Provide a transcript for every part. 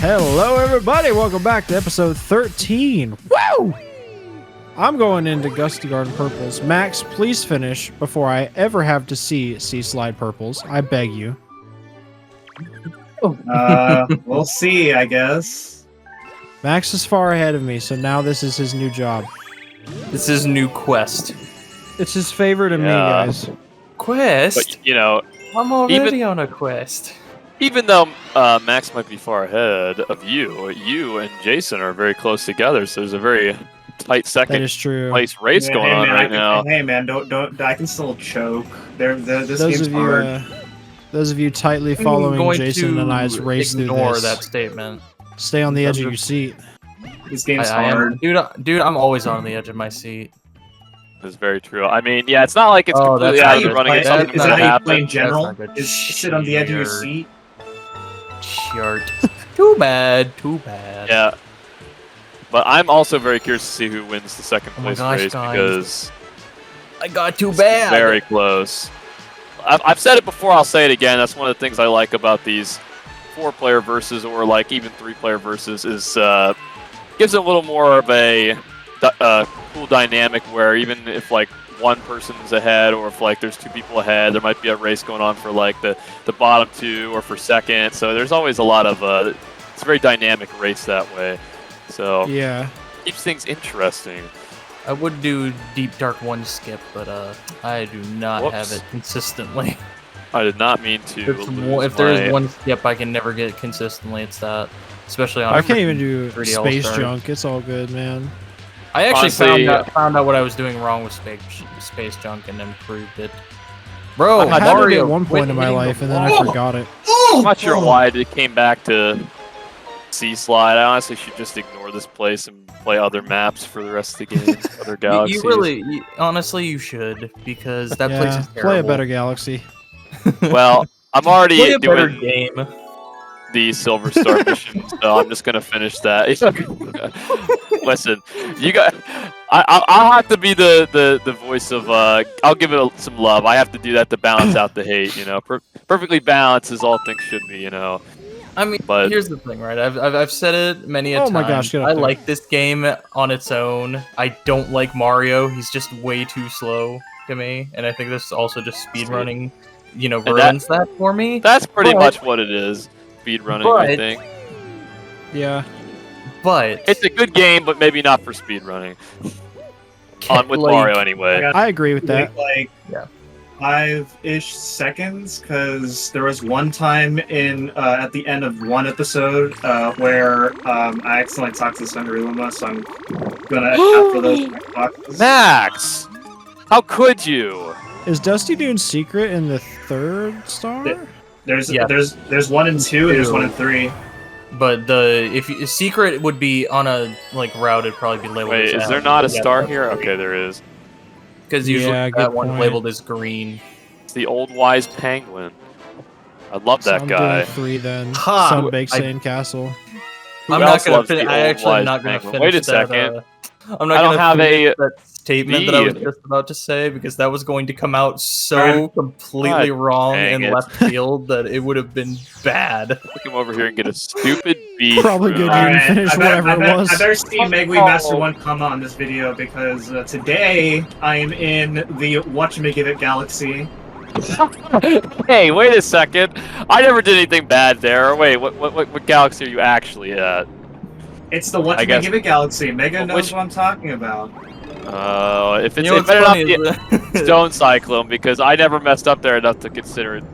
Hello, everybody. Welcome back to episode 13. Woo! I'm going into Gusty Garden Purples. Max, please finish before I ever have to see Slide Purples. I beg you. We'll see, I guess. Max is far ahead of me, so now this is his new job. This is new quest. It's his favor to me, guys. Quest? But, you know, I'm already on a quest. even though Max might be far ahead of you, you and Jason are very close together, so there's a very tight second That is true. place race going on right now. Hey man, don't! I can still choke. This Those game's of you, hard. those of you tightly following Jason and I's race through Ignore this, that statement. stay on the edge of your seat. This game's I am, hard. dude. I'm always on the edge of my seat. That's very true. I mean, yeah, it's not like it's Oh, completely that's out how of the you running. play- It's that- something Is that that how you happened. play in general? That's not good. Is sit on the edge of your seat? Short. Too bad. Too bad. Yeah. But I'm also very curious to see who wins the second Oh my place gosh, race guys. because I got too it's bad. very close. I've said it before, I'll say it again. That's one of the things I like about these 4-player versus or like even 3-player versus is gives it a little more of a cool dynamic where even if like one person's ahead or if like there's 2 people ahead, there might be a race going on for like the bottom 2 or for second. So there's always a lot of it's a very dynamic race that way. So Yeah. keeps things interesting. I would do Deep Dark 1 skip, but I do not Whoops. have it consistently. I did not mean to. If there is one skip I can never get consistently, it's that. Especially on I can't even do 3D space All-Star. junk. It's all good, man. I actually Honestly, found out what I was doing wrong with space junk and improved it. Bro, I had it Mario at one point in my quit life, hitting and the then I wall. forgot it. I'm not sure why it came back to C-Slide. I honestly should just ignore this place and play other maps for the rest of the game, other galaxies. Honestly, you should, because that place Yeah, is terrible. play a better galaxy. Well, I'm Play already a better doing game. the Silver Star mission, so I'm just gonna finish that. Listen, you got. I'll have to be the voice of. I'll give it some love. I have to do that to balance out the hate. You know, perfectly balanced as all things should be. You know. I mean, But- here's the thing, right? I've said it many a Oh time. my gosh, get up I there. like this game on its own. I don't like Mario. He's just way too slow to me, and I think this also just speedrunning, that- ruins that for me. That's pretty But- much what it is. Speedrunning, I But- think. Yeah. But It's a good game, but maybe not for speedrunning. On with like, Mario anyway. I agree with that. Like Yeah. 5-ish seconds, because there was one time in at the end of one episode where I accidentally talked to Purple Luma, so I'm gonna after those boxes. Max, how could you? Is Dusty Dune's secret in the 3rd star? There's Yeah. there's 1 and 2, and there's 1 and 3. But secret would be on a route, it'd probably be labeled. Wait, as is there F. not a Yeah, star here? Okay, there is. Because usually Yeah, that good one's point. labeled as green. It's the old wise penguin. I love So that I'm guy. doing 3 then. Ha! Sunbaked I- Sandcastle. Who I'm else not gonna loves the finish. old I actually wise not gonna penguin? finish Wait a second. I'm not I don't gonna have finish a that statement that I was V. just about to say because that was going to come out so Right. completely God wrong dang in it. left field that it would have been bad. Come over here and get a stupid beef. Probably good room. you didn't finish whatever it was. I better see Megway Master 1 come on this video because today I am in the Whatchamagivit Galaxy. Hey, wait a second. I never did anything bad there. Wait, what galaxy are you actually at? It's the I guess- Whatchamagivit Galaxy. Mega Well, knows which- what I'm talking about. If it's You know it what's better not funny be is that- Stone Cyclone because I never messed up there enough to consider it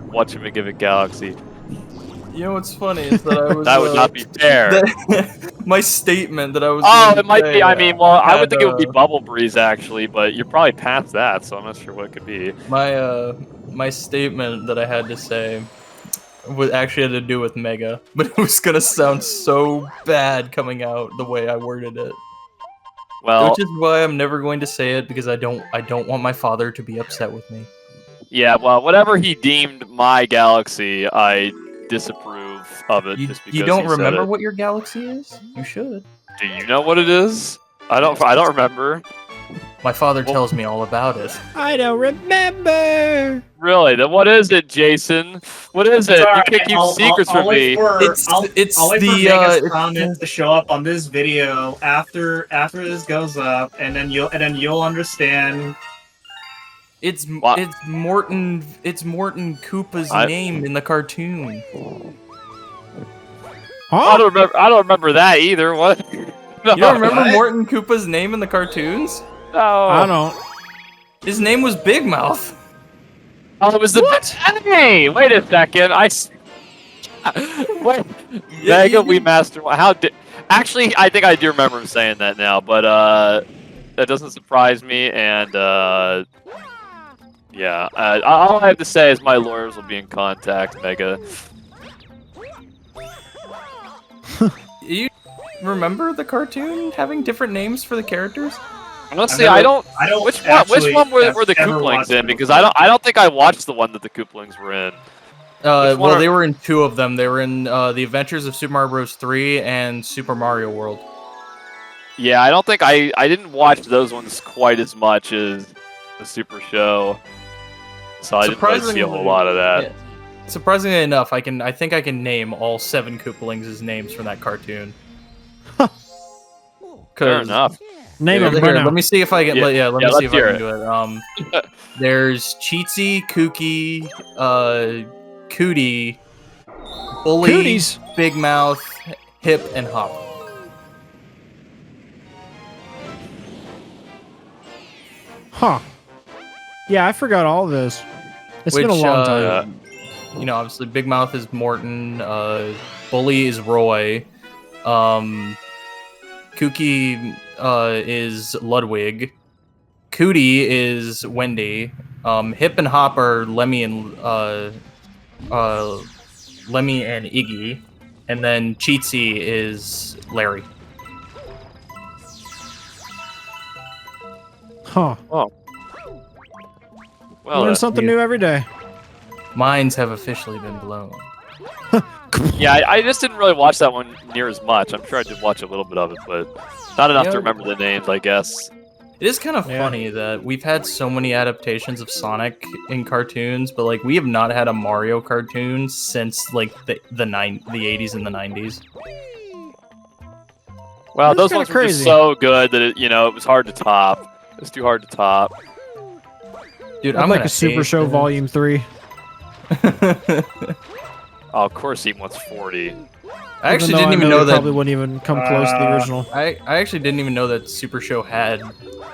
Whatchamagivit Galaxy. You know what's funny is that I was That would not be fair. my statement that I was. Oh, going it to might say, be. I mean, well, I would had, think it would be Bubble Breeze actually, but you're probably past that, so I'm not sure what it could be. my statement that I had to say actually had to do with Mega, but it was gonna sound so bad coming out the way I worded it. Well, Which is why I'm never going to say it because I don't want my father to be upset with me. yeah. Well, whatever he deemed my galaxy, I disapprove of it just because You don't he said remember it. what your galaxy is? You should. Do you know what it is? I don't remember. My father tells me all about it. I don't remember. Really? Then what is it, Jason? What is it? You can't keep secrets from me. I'll wait for Vegas it's comment to show up on this video after this goes up, and then you'll understand. It's What? Morton Koopa's name in the cartoon. Huh? I don't remember that either. What? No. You don't remember What? Morton Koopa's name in the cartoons? No. I don't. His name was Big Mouth. Oh, it was the Hey, wait a second. Wait. Mega, we master. Actually, I think I do remember him saying that now, but that doesn't surprise me. And yeah, all I have to say is my lawyers will be in contact, Mega. You remember the cartoon having different names for the characters? Honestly, I don't. Which one were the ever Kooplings watched in? it Because before. I don't think I watched the one that the Kooplings were in. Well, they were in two of them. They were in The Adventures of Super Mario Bros. 3 and Super Mario World. Yeah, I don't think I didn't watch those ones quite as much as the Super Show, so I didn't really see a whole lot of that. Yeah. Surprisingly enough, I think I can name all 7 Koopalings' names from that cartoon. Fair enough. Name Here, him right now. let me see if I can. Yeah, Let me see if I let's can do it. There's Cheatsy, Kooky, Cootie, Bully, Cooties. Big Mouth, Hip, and Hop. Huh. Yeah, I forgot all of this. It's been a long time. You know, obviously, Big Mouth is Morton. Bully is Roy. Kooky is Ludwig. Cootie is Wendy. Hip and Hop are Lemmy and Iggy. And then Cheatsy is Larry. Huh. Well, Learn something new every day. Minds have officially been blown. yeah, I just didn't really watch that one near as much. I'm sure I did watch a little bit of it, but not enough to remember the names, I guess. It is kind of funny that we've had so many adaptations of Sonic in cartoons, but like we have not had a Mario cartoon since like the 80s and the 90s. Well, That's those ones were crazy. just so good that it was hard to top. It was too hard to top. Dude, I'm I'm like gonna a Super hate Show that. Volume 3. Oh, of course he wants 40. I actually though didn't I even know know they that. probably wouldn't even come close to the original. I actually didn't even know that Super Show had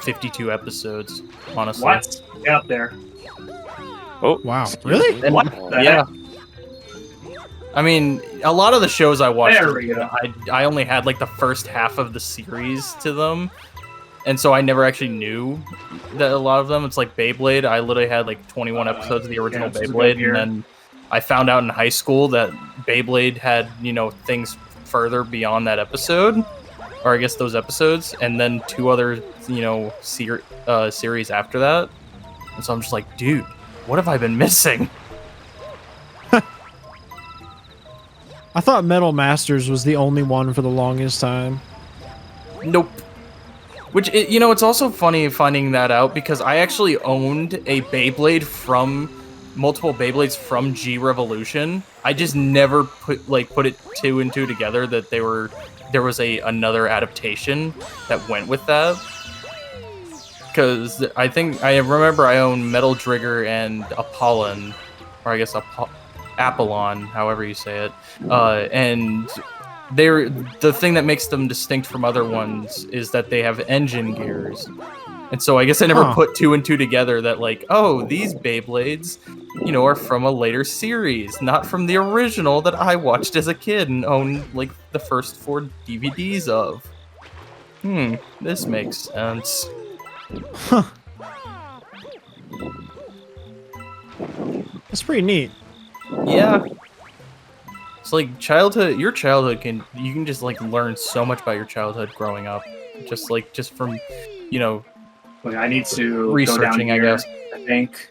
52 episodes. Honestly. What? Get up there. Oh, Wow. Really? And- What the yeah. heck? I mean, a lot of the shows I watched, There we go. I only had like the first half of the series to them, and so I never actually knew that a lot of them. It's like Beyblade. I literally had like 21 episodes of the original this is a good Beyblade, year. and then I found out in high school that Beyblade had things further beyond that episode, or I guess those episodes, and then 2 other series after that. And so I'm just like, dude, what have I been missing? I thought Metal Masters was the only one for the longest time. Nope. Which, it's also funny finding that out because I actually owned a Beyblade multiple Beyblades from G Revolution. I just never put it 2 and 2 together that there was another adaptation that went with that. Because I remember I owned Metal Trigger and Apollon, or I guess Apollon, however you say it, and the thing that makes them distinct from other ones is that they have engine gears. And so I guess I never put 2 and 2 together that these Beyblades, are from a later series, not from the original that I watched as a kid and owned the first 4 DVDs of. This makes sense. Huh. That's pretty neat. Yeah. It's like your childhood you can just learn so much about your childhood growing up. Just from, Wait, I need to researching, go down I here, guess. I think.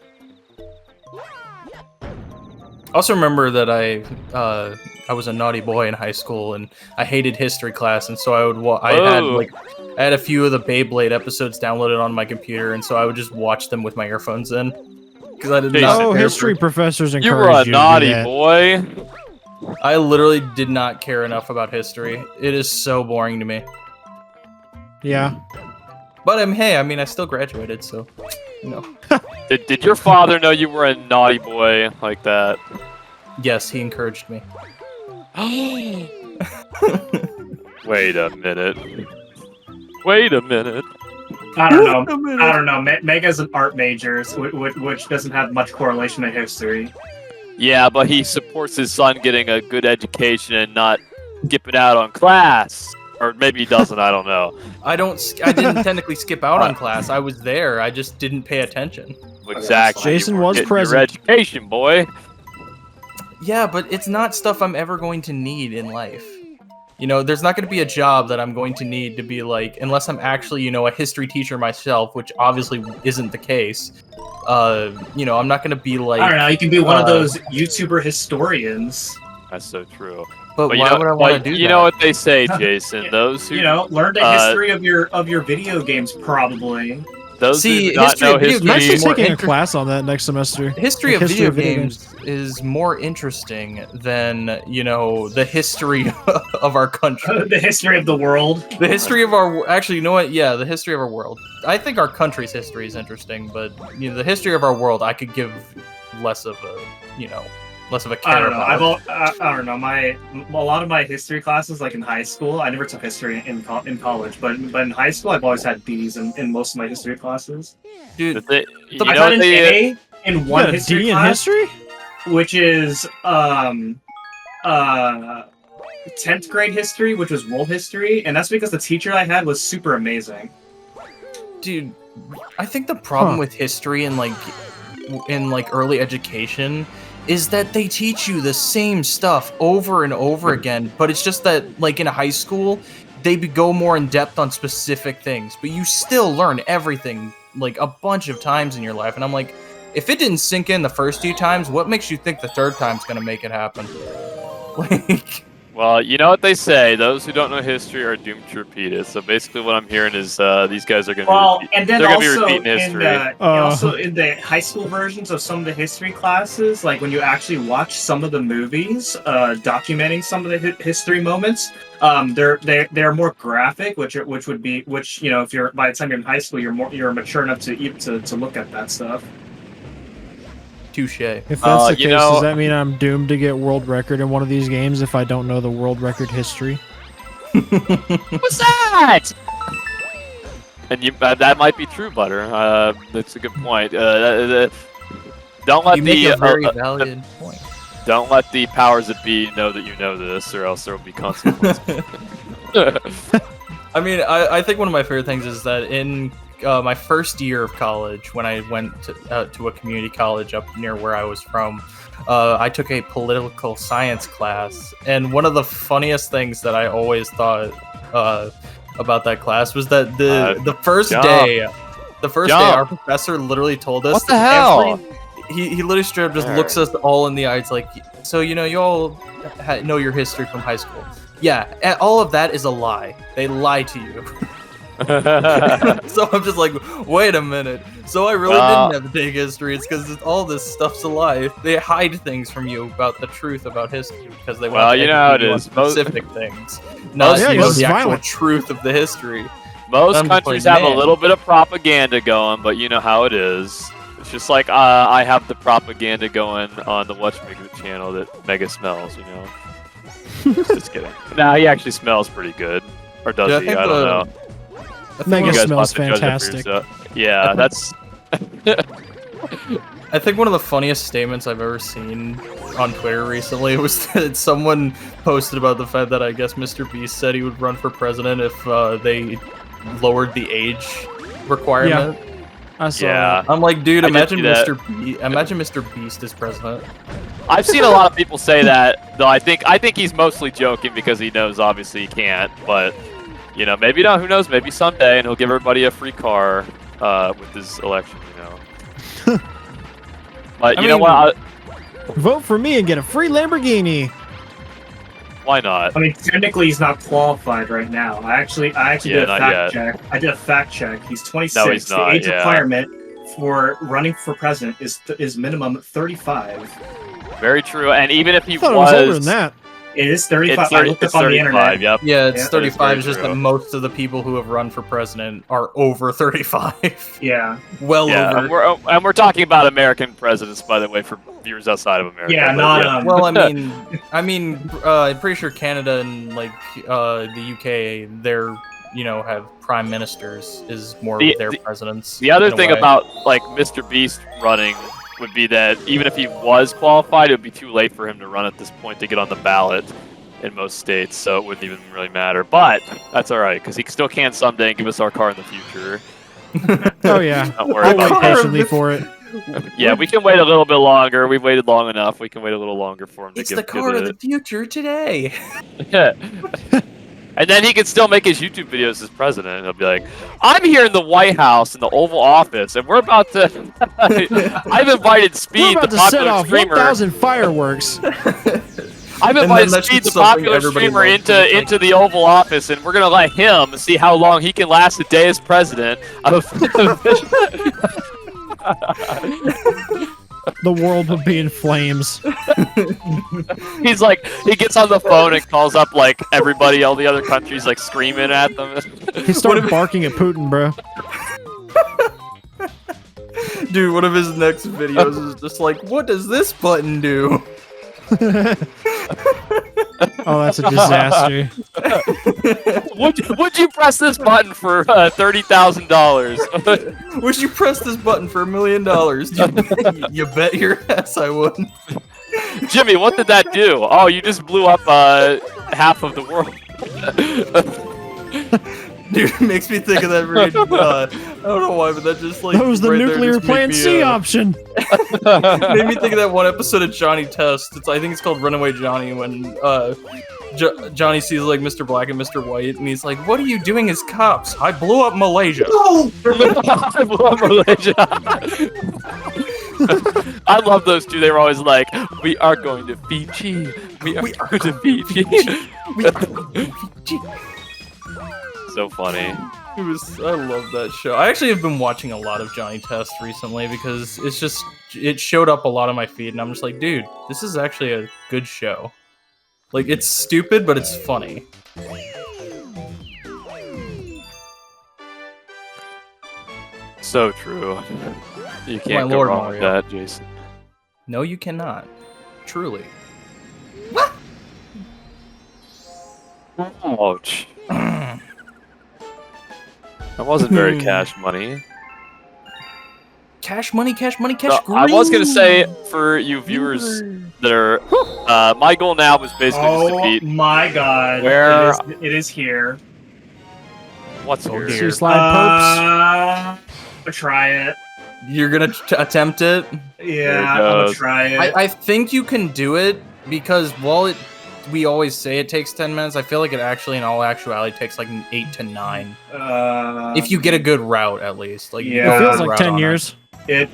I also remember that I was a naughty boy in high school, and I hated history class, and so I had a few of the Beyblade episodes downloaded on my computer, and so I would just watch them with my earphones in because I did not. Oh, care history for- professors You were encourage a you to do naughty that. boy. I literally did not care enough about history. It is so boring to me. Yeah. But hey, I mean, I still graduated, so you know. Did your father know you were a naughty boy like that? Yes, he encouraged me. Wait a minute. Wait a minute. I don't know. Mega's an art major, which doesn't have much correlation to history. Yeah, but he supports his son getting a good education and not skipping out on class. Or maybe he doesn't, I don't know. I didn't technically skip out on class. I was there. I just didn't pay attention. Exactly. Jason You were was getting present. Your education, boy. Yeah, but it's not stuff I'm ever going to need in life. You know, there's not going to be a job that I'm going to need to be like, unless I'm actually, you know, a history teacher myself, which obviously isn't the case. You know, I'm not going to be like. I don't know. You can be one of those YouTuber historians. That's so true. But you why know, would I want to do that? You know what they say, Jason? Those who learn the history of your video games, probably. those See, who do not history know of video I'm actually games history. taking a class on that next semester. History Like of history video of video games is more interesting than, you know, the history of our country. The history of the world. The history of our actually, you know what? Yeah, the history of our world. I think our country's history is interesting, but you know, the history of our world, I could give less of a, you know, less of a care I don't know. about. I don't know. A lot of my history classes, like in high school, I never took history in college, but in high school, I've always had B's in most of my history classes. Dude, But they, you The- I know got what an they, A in You one got a history D in class, history? which is 10th grade history, which was world history, and that's because the teacher I had was super amazing. dude, I think the problem Huh. with history and like early education is that they teach you the same stuff over and over again, but it's just that like in high school they go more in depth on specific things, but you still learn everything like a bunch of times in your life. And I'm like, if it didn't sink in the first 2 times, what makes you think the 3rd time's gonna make it happen? Like, well, you know what they say. Those who don't know history are doomed to repeat it. So basically, what I'm hearing is these guys are going to Well, be and then they're gonna be also repeating history. also in the high school versions of some of the history classes, like when you actually watch some of the movies documenting some of the history moments, they're more graphic, which you know, if you're by the time you're in high school, you're mature enough to look at that stuff. touche. If that's the you case, know- does that mean I'm doomed to get world record in one of these games if I don't know the world record history? What's that? And that might be true, Butter. That's a good point. Don't let You make the a very valid point. don't let the powers that be know that you know this, or else there will be consequences. I mean, I think one of my favorite things is that in my first year of college, when I went to a community college up near where I was from, I took a political science class, and one of the funniest things that I always thought about that class was that the first jump. day, our Jump. professor literally told us What the hell? He literally straight up just looks us all in the eyes like, so you know, you all know your history from high school. Yeah, all of that is a lie. They lie to you. So I'm just like, wait a minute. So I really didn't have to take history. It's because all this stuff's a lie. They hide things from you about the truth about history because they want to you know how it educate you on is. Most- specific things, not yeah, you know, this is the actual violent. truth of the history. Most I'm just countries like, have a man. little bit of propaganda going, but you know how it is. It's just like I have the propaganda going on the Whatchamigga channel that Mega smells, you know. Just kidding. Nah, he actually smells pretty good. Or does Yeah, I he? think I don't know. Mega You guys smells must have judged it for fantastic. yourself. Yeah, that's I think one of the funniest statements I've ever seen on Twitter recently was that someone posted about the fact that I guess Mr. Beast said he would run for president if they lowered the age requirement. I saw yeah. I'm like, dude, I did imagine see that. Imagine Mr. Beast as president. I've seen a lot of people say that, though I think he's mostly joking because he knows obviously he can't, but you know, maybe not, who knows, maybe someday, and he'll give everybody a free car with his election, you know. But I you know mean, what? Vote for me and get a free Lamborghini. Why not? I mean, technically, he's not qualified right now. I actually did a fact check. I did a fact check. He's 26. No, he's not, the age requirement for running for president is minimum 35. Very true. And even if he I thought it was older than that. It is 35. It's, 30, I looked it's up on the 35, internet. yep. Yeah, it's Yeah, 35. It's just true. that most of the people who have run for president are over 35. Yeah. Well Yeah, over. and we're talking about American presidents, by the way, for viewers outside of America. Yeah, but not Well, I'm pretty sure Canada and like the UK, they're have prime ministers is more of their presidents. The other in a thing way. about like Mr. Beast running would be that even if he was qualified, it would be too late for him to run at this point to get on the ballot in most states, so it wouldn't even really matter. But that's all right, because he still can someday give us our car in the future. Oh yeah, Don't worry I'll about wait that. patiently for it. Yeah, we can wait a little bit longer. We've waited long enough. We can wait a little longer for him to It's give the car of the it. future today. Yeah. And then he can still make his YouTube videos as president. He'll be like, I'm here in the White House, in the Oval Office, and we're about to... I've invited We're Speed, about the to set popular off streamer. 1,000 fireworks. I've then invited that's Speed, just the something popular everybody streamer, loves. into the Oval Office, and we're going to let him see how long he can last a day as president of... The world would be in flames. He's like, he gets on the phone and calls up, like, everybody, all the other countries, like, screaming at them. He started barking at Putin, bro. Dude, one of his next videos is just like, what does this button do? Oh, that's a disaster. Would you press this button for $30,000? Would you press this button for $1 million? You bet your ass I would. Jimmy, what did that do? Oh, you just blew up half of the world. Dude, it makes me think of that very, I don't know why, but that just like... That was the right there nuclear just made plant me, C option. made me think of that one episode of Johnny Test. I think it's called Runaway Johnny, when Johnny sees like Mr. Black and Mr. White, and he's like, "What are you doing as cops? I blew up Malaysia." I love Malaysia. I love those two. They were always like, "We are going to Fiji. We are going to Fiji." So funny. I love that show. I actually have been watching a lot of Johnny Test recently because it showed up a lot on my feed, and I'm just like, dude, this is actually a good show. Like, it's stupid, but it's funny. So true. You My can't go Lord, wrong with Mario. that, Jason. No, you cannot. Truly. Ouch. That wasn't very cash money. Cash money, cash money, No, cash I was gonna green. say for you viewers that are, my goal now was basically just to Oh beat. my god. Where- It is here. What's Oh, here? dear. Sea slide I'll try it. You're gonna attempt it? Yeah, I'm goes. gonna try it. I think you can do it because while we always say it takes 10 minutes, I feel like it actually, in all actuality, takes like 8 to 9. If you get a good route, at least. Like, you Yeah. go It a feels good like route 10 on it. years. It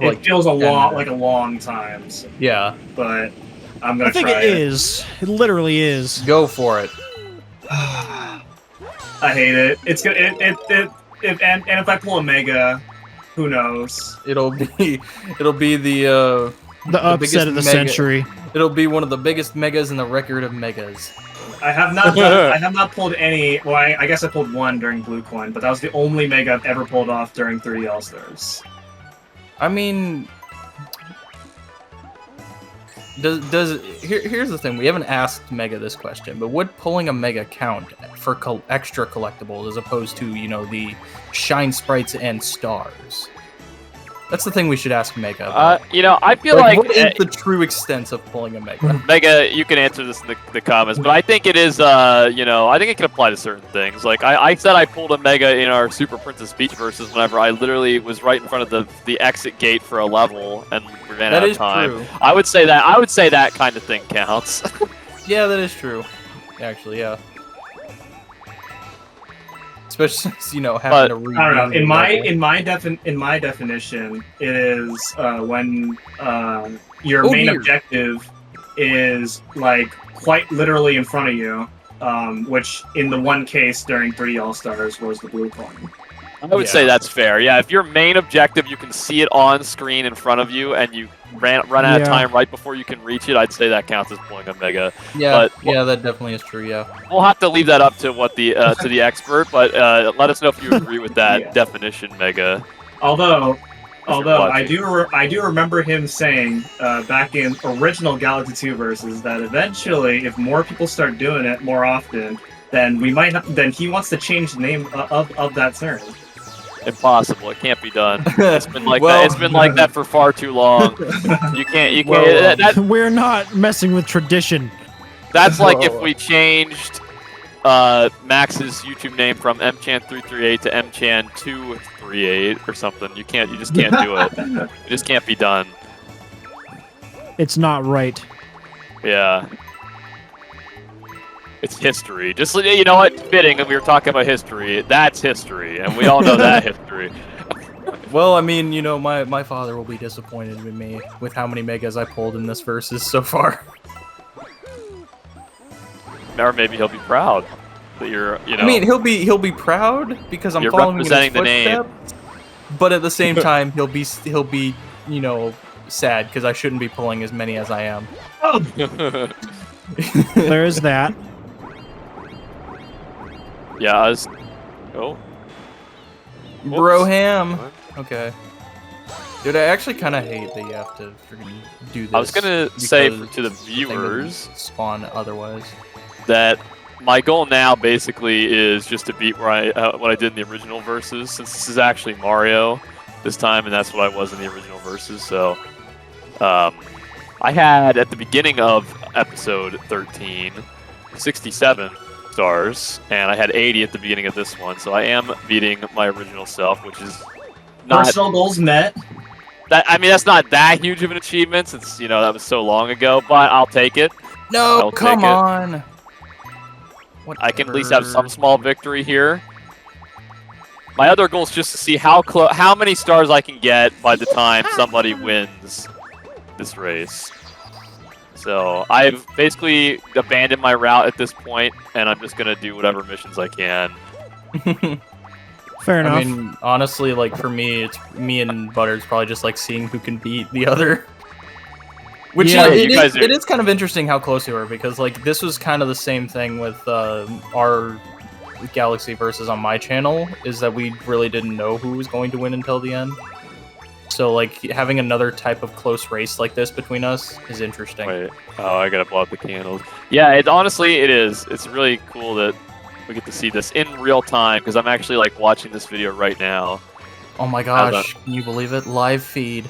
like feels a 10 lot minutes. like a long time. So, Yeah, but I'm gonna I think try it is. It literally is. go for it. I hate it. It's gonna and if I pull a mega, who knows? It'll be the The upset biggest of the mega- century. it'll be one of the biggest megas in the record of megas. I have not pulled any. Well, I guess I pulled one during Blue Coin, but that was the only mega I've ever pulled off during 3D All Stars. I mean, here's the thing. We haven't asked Mega this question, but would pulling a Mega count for extra collectibles as opposed to, the shine sprites and stars? That's the thing we should ask Mega about. I feel like what is the true extent of pulling a Mega? Mega, you can answer this in the comments, but I think it is, I think it can apply to certain things. Like, I said I pulled a Mega in our Super Princess Peach versus whenever I literally was right in front of the exit gate for a level and we ran out of time. True. I would say that kind of thing counts. Yeah, that is true. Actually, yeah. Especially since, having to read. I don't know. In my definition, it is when your Oh, main dear. objective is like quite literally in front of you, which in the one case during 3D All Stars was the blue coin. I would say that's fair. Yeah, if your main objective, you can see it on screen in front of you, and you run out of time right before you can reach it, I'd say that counts as pulling a mega. Yeah, But yeah, that definitely is true. Yeah. we'll have to leave that up to what the to the expert. But let us know if you agree with that Yeah. definition, mega. Although watching. I do remember him saying back in original Galaxy 2 versus that eventually, if more people start doing it more often, then we might then he wants to change the name of that term. Impossible. It can't be done. It's been like Well- that. It's been like that for far too long. You can't. You can't. Well, We're not messing with tradition. That's like if Well- we changed Max's YouTube name from mchan338 to mchan238 or something. You can't. You just can't do it. It just can't be done. It's not right. Yeah. It's history. Just you know what? Fitting, and we were talking about history. That's history, and we all know that history. Well, I mean, you know, my father will be disappointed in me with how many megas I pulled in this versus so far. Or maybe he'll be proud that you're. You know. I mean, he'll be proud because I'm You're following in his representing the name. footsteps. But at the same time, he'll be you know sad because I shouldn't be pulling as many as I am. There is that. Yeah. I was. Oh. Broham. Okay. Dude, I actually kind of hate that you have to freaking do this. I was gonna say because to the the thing would viewers spawn otherwise. that my goal now basically is just to beat where what I did in the original versus, since this is actually Mario this time, and that's what I was in the original versus. So, I had at the beginning of episode 13, 67 stars, and I had 80 at the beginning of this one. So I am beating my original self, which is not Personal goals met. that. I mean, that's not that huge of an achievement since that was so long ago, but I'll take it. No, I'll come take it. on. I can at least have some small victory here. My other goal is just to see how many stars I can get by the time somebody wins this race. So I've basically abandoned my route at this point, and I'm just gonna do whatever missions I can. Fair enough. I mean, honestly, like for me, it's me and Butter's probably just like seeing who can beat the other. Which Yeah, it you guys are- it is kind of interesting how close we were because like this was kind of the same thing with our Galaxy versus on my channel is that we really didn't know who was going to win until the end. So like having another type of close race like this between us is interesting. Wait, oh, I gotta blow out the candles. Yeah, it honestly it is. It's really cool that we get to see this in real time because I'm actually like watching this video right now. Oh my gosh, can you believe it? Live feed.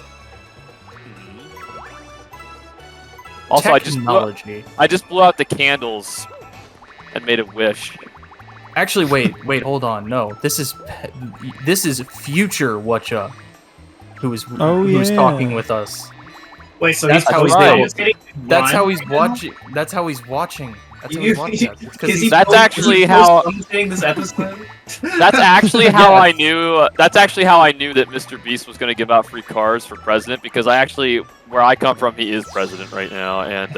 Also, Technology. I just blew out the candles and made a wish. Actually, wait, hold on. No, this is future Watcha, who's yeah. talking with us. Wait, so That's he's how he's commentating That's how live he's right now? watching. That's how he's watching. That's how he's watching us. It's 'cause Is he he's- That's post- actually is he how- commentating this episode. That's actually how I knew. That's actually how I knew that Mr. Beast was going to give out free cars for president because where I come from, he is president right now, and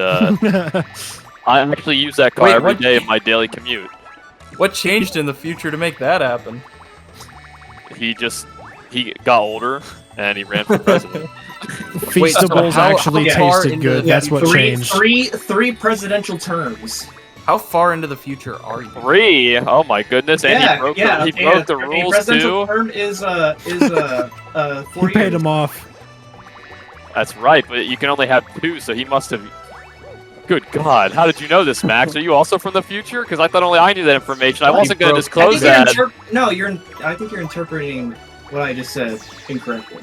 I actually use that car Wait, every what? day in my daily commute. What changed in the future to make that happen? He got older and he ran for president. Wait, so Feastables how actually far tasted into good. the- That's what changed. Three presidential terms. How far into the future are you? 3. Oh my goodness! And he broke the A rules presidential too. term is 4 He paid years. him off. That's right, but you can only have 2, so he must have. Good God! How did you know this, Max? Are you also from the future? Because I thought only I knew that information. I He wasn't going to broke- disclose that. I think you're interpreting what I just said incorrectly.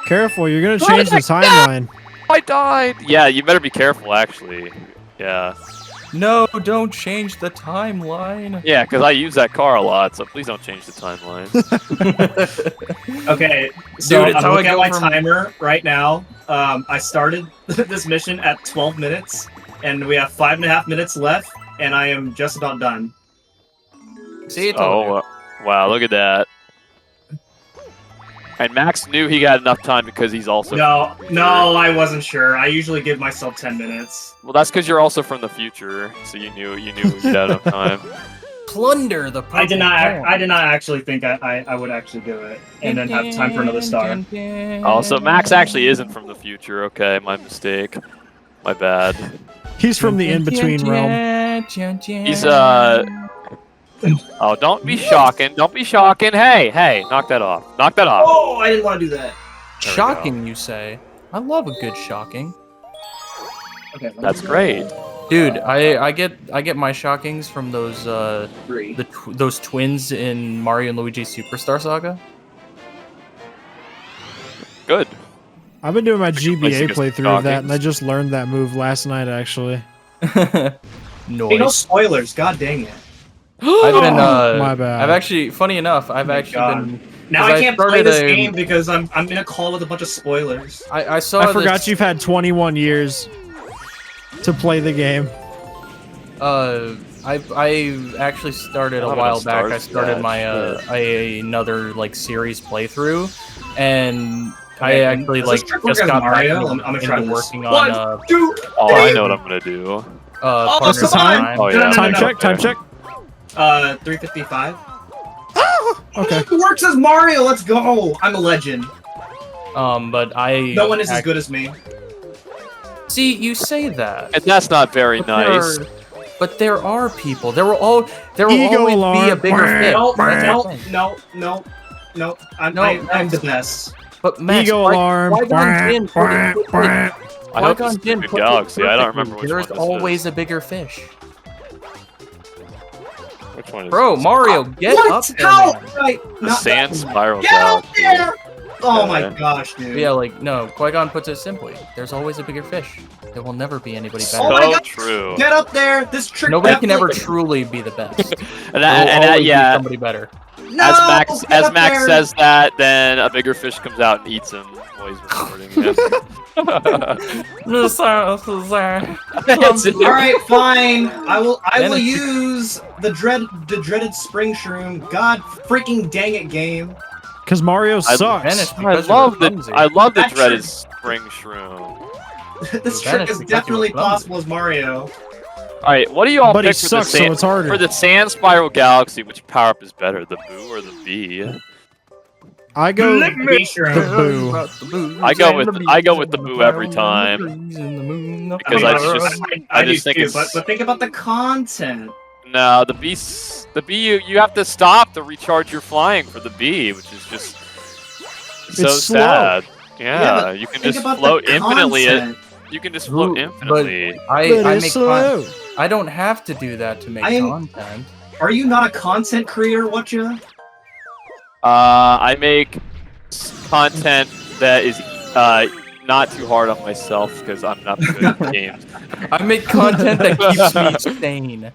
Careful, you're gonna What change the the heck? timeline. I died. Yeah, you better be careful. Actually, yeah, No, don't change the timeline. yeah, because I use that car a lot, so please don't change the timeline. Okay, so Dude, it's I'm how I looking at go my from- timer right now. I started this mission at 12 minutes, and we have 5.5 minutes left, and I am just about done. See, I told you. Oh, wow! Look at that. And Max knew he got enough time because he's also. No, no, I wasn't sure. I usually give myself 10 minutes. Well, that's because you're also from the future, so you knew you'd had enough time. Plunder the purple I did not coin. actually think I would actually do it and then have time for another star. Oh, so Max actually isn't from the future. Okay, my mistake. My bad. He's from the in-between realm. He's Oh, don't be shocking! Don't be shocking! Hey, knock that off! Knock that off! Oh, I didn't want to do that. Shocking, you say? I love a good shocking. Okay, That's great. Dude, I get my shockings from those Three. those twins in Mario and Luigi Superstar Saga. Good. I've been doing my Place to GBA get some playthrough of that, and I shockings. just learned that move last night, actually. Hey, no Noise. spoilers. God dang it. I've been My bad. I've actually, funny enough, I've my actually God. been. Now 'cause I can't play started this a- game because I'm in a call with a bunch of spoilers. I saw. I forgot this, you've had 21 years to play the game. I actually started I a don't have while enough back. I stars for started that, my another like series playthrough, and I Okay, actually does like this trick work just as got Mario? back I'm gonna into try this. working on One, two, Oh, I know what I'm gonna do. Partners in come on! Crime. Oh, yeah. No, no, Time no, check, time okay. check. 355. Okay. It works as Mario. Let's go. I'm a legend. But I. No one is as good as me. See, you say that. And that's not very But nice. but there are people. There will Ego always be alarm. a bigger fish. No, That's no, the thing. no. I'm No, the best. But Max, Ego alarm. Qui-Gon Jinn put it- I hope Qui-Gon it's Jinn Stupid put it Galaxy. I don't perfectly. remember which There's one this always is. a bigger fish. Which one is Bro, this? Mario, get What? up there, How? man. Right, The not Sand that. Spiral Get out Galaxy. there! Oh my Yeah. gosh, dude. Yeah, like, no, Qui-Gon puts it simply. There's always a bigger fish. There will never be anybody Oh better. my So God. true. Get up there! This trick. Nobody can ever definitely- truly be the best. And There will always be yeah, somebody better. No, as get up Max there. says that, then a bigger fish comes out and eats him while he's recording it. It's All right, fine. I will Then it's- use the dreaded spring shroom. God freaking dang it, game. Because Mario vanished sucks. because you were clumsy. I love the That dreaded trick- spring shroom. This You trick vanished is because you were definitely clumsy. possible as Mario. All right, what do you all But he pick for the sucks, so sand it's harder. for the Sand Spiral Galaxy? Which power up is better, the Boo or the Bee? I go Bee the shroom. boo. I go with the Boo every time. Because I just I do just think too, it's but think about the content. no the bee you have to stop to recharge your flying for the bee, which is just so It's slow. sad. Yeah, Yeah, but you can Think just about float the infinitely. content. You can just float But infinitely. But I it's make slow. I don't have to do that to make I am- content. Are you not a content creator, Whatcha? I make content that is not too hard on myself because I'm not good at games. I make content that keeps me sane.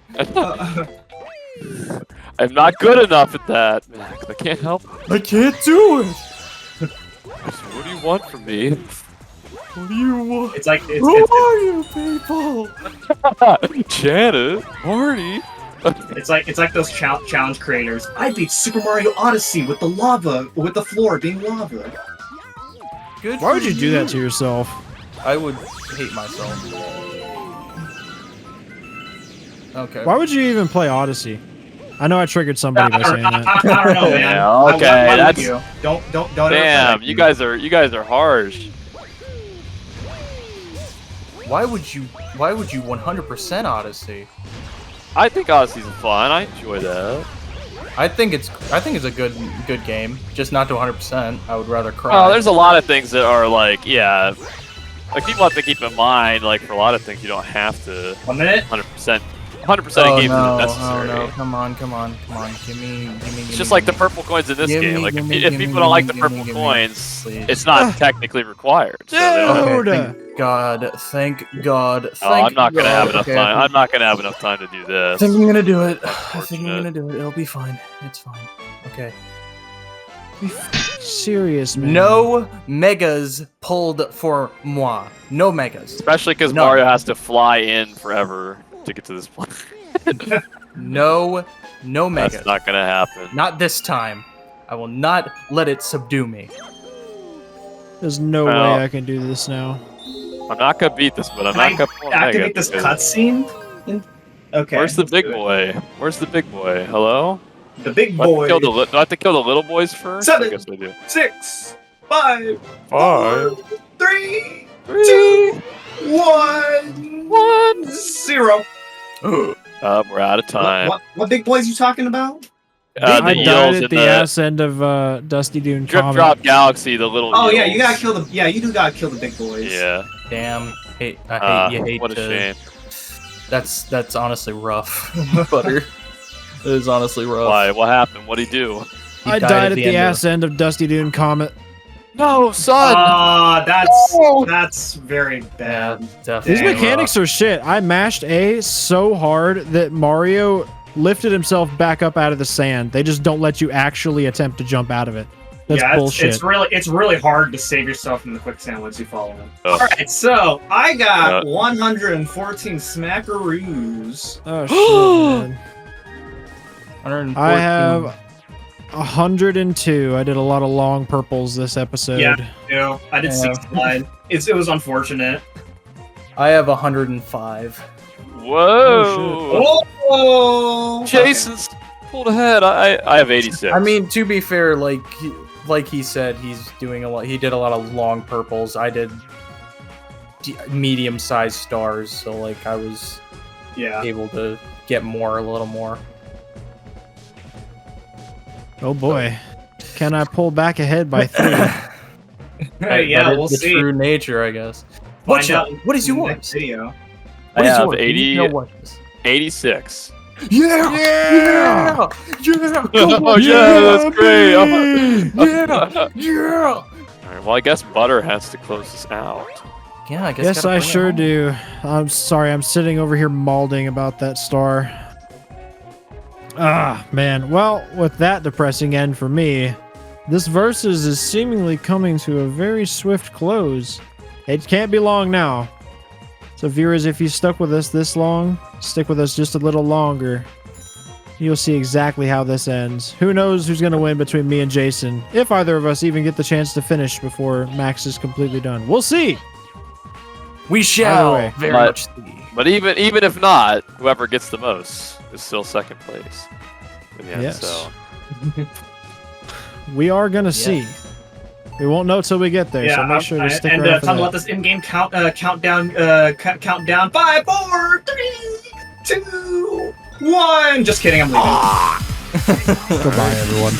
I'm not good enough at that, Max. I can't help it. I can't do it. What do you want from me? What do you want? It's like Who are you people? Janet, Marty. it's like those challenge creators. I beat Super Mario Odyssey with the floor being lava. Good. Why for would you do that to yourself? I would hate myself. Okay. Why would you even play Odyssey? I know I triggered somebody by saying that. I don't know, man. Yeah, okay, Why would that's- you? Don't ever Damn, play you guys are harsh. Why would you 100% Odyssey? I think Odyssey's fun. I enjoy that. I think it's a good game, just not to 100%. I would rather cry. Oh, there's a lot of things that are like, yeah, like people have to keep in mind. Like for a lot of things, you don't have to 1 minute. 100% Oh of games no! isn't necessary. Oh no! Come on! Give me. It's just like the purple coins in this Give game. me, Like give me, if give me, people don't like the give me, purple give me, coins, please. it's not technically required. So they don't- Dude! Okay, thank God! Thank God! Oh, I'm not gonna have God. enough Okay, time. I'm not gonna have enough time to do I this. think I'm gonna do it. I think I'm Unfortunate. gonna do it. It'll be fine. It's fine. Okay. Be f- serious, man. No megas pulled for moi. No megas. Especially because No. Mario has to fly in forever to get to this point. No megas. That's not gonna happen. Not this time. I will not let it subdue me. There's no Well, way I can do this now. I'm not gonna beat this, but I'm Can not gonna pull I activate Mega this because- cutscene? Okay. Where's the let's big do it. boy? Where's the big boy? Hello? The big Do I, have boy. to kill the, do I have to kill the little boys first? Seven. I guess I do. 6, 5, Five. 4, 3, 3, 1, 0. we're out of time. What big boys you talking about? I The died eels at and the ass end of Dusty Dune Drip Comet. Drop Galaxy, the little Oh eels. yeah, you gotta kill the. Yeah, you do gotta kill the big boys. Yeah. Damn. I hate what a to. shame. That's honestly rough. Butter. It is honestly rough. Why? What happened? What'd he do? He I died at the end of- ass end of Dusty Dune Comet. No, son! That's very Yeah, bad. definitely. These Dang. mechanics are shit. I mashed A so hard that Mario lifted himself back up out of the sand. They just don't let you actually attempt to jump out of it. That's yeah, bullshit. it's really hard to save yourself from the quicksand once you follow him. Oh. All right, so I got 114 smackaroos. Oh shit, man. 114. I have 102. I did a lot of long purples this episode. Yeah. I did Yeah. 6 slide. It was unfortunate. I have 105. Whoa! Oh, Jason's pulled ahead. I have 86. I mean, to be fair, like he said, he's doing a lot. He did a lot of long purples. I did medium-sized stars, so like I was Yeah. able to get a little more. Oh boy. Can I pull back ahead by 3? Yeah, That is we'll the see. true nature, I guess. Find out What is in the yours? next video. I have yours? You need to know what it is. 86. Yeah! Yeah! Oh, yeah, that's great. Yeah! Alright, well, I guess Butter has to close this out. Yeah, I guess. Yes, gotta I bring it sure home. do. I'm sorry, I'm sitting over here malding about that star. Ah, man. Well, with that depressing end for me, this Versus is seemingly coming to a very swift close. It can't be long now. So viewers, if you stuck with us this long, stick with us just a little longer. You'll see exactly how this ends. Who knows who's going to win between me and Jason, if either of us even get the chance to finish before Max is completely done. We'll see! We shall way. very But- much see. But even if not, whoever gets the most is still second place. In the end, Yes. so. We are going to see. We won't know till we get there, Yeah, so make sure to stick and around for time to that. let this in-game countdown. Countdown. 5, 4, 3, 2, 1. Just kidding. I'm leaving. Goodbye, everyone.